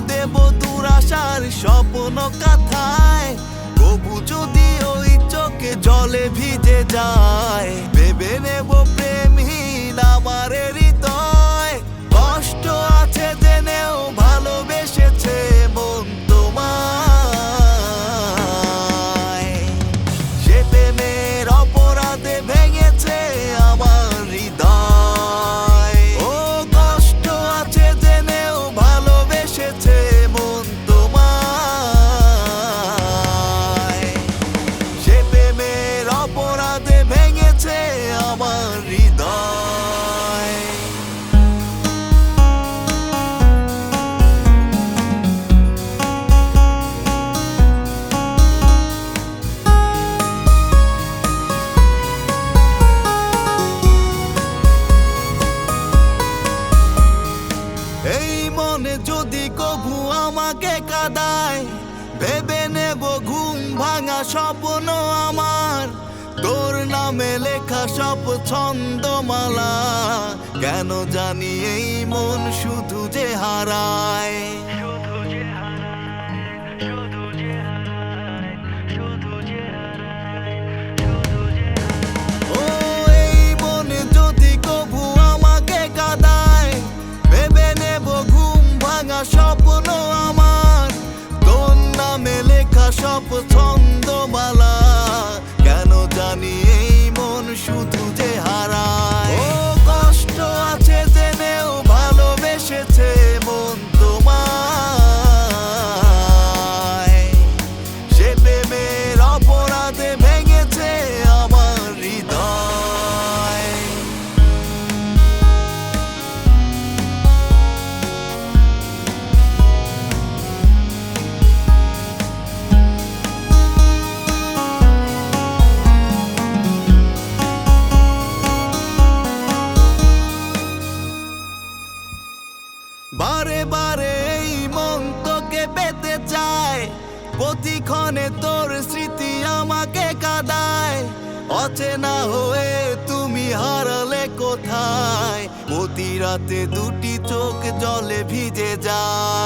দেব দুরাশার স্বপ্ন কাথায়, তবু যদি ওই চোখে জলে ভিজে যায়, ভেবে নেব প্রেমহীন আমার হৃদয়। কষ্ট আছে জেনেও ভালোবেসেছে মন তোমায়, সে প্রেমের অপরাধে ভেঙেছে আমার হৃদয়। ও কষ্ট আছে জেনেও ভালোবেসেছে মন তোমায়, সে প্রেমের অপরাধে ভেঙেছে আমার হৃদয়। এই মনে যদি কভু আমাকে কাঁদায়, ভেবে নেব ঘুম ভাঙা স্বপ্ন আমার, তোর নামে লেখা সব ছন্দমালা। কেন জানি এই মন শুধু যে হারায়, ও এই মনে যদি কভু আমাকে কাঁদায়, ভেবে নেব ঘুম ভাঙা স্বপ্ন আমার, তোর নামে লেখা সব ছন্দমালা। কেন জানি এই মন শুধু যে হারায়, ও কষ্ট আছে জেনেও ভালোবেসেছে মন তোমায়, সে প্রেমের অপরাধে ভেঙেছে আমার হৃদয়। বারে বারে এই মন তোকে পেতে চায়, প্রতিক্ষণে তোর স্মৃতি আমাকে কাঁদায়। অচেনা হয়ে তুমি হারালে কোথায়, প্রতি রাতে দুটি চোখ জলে ভিজে যায়।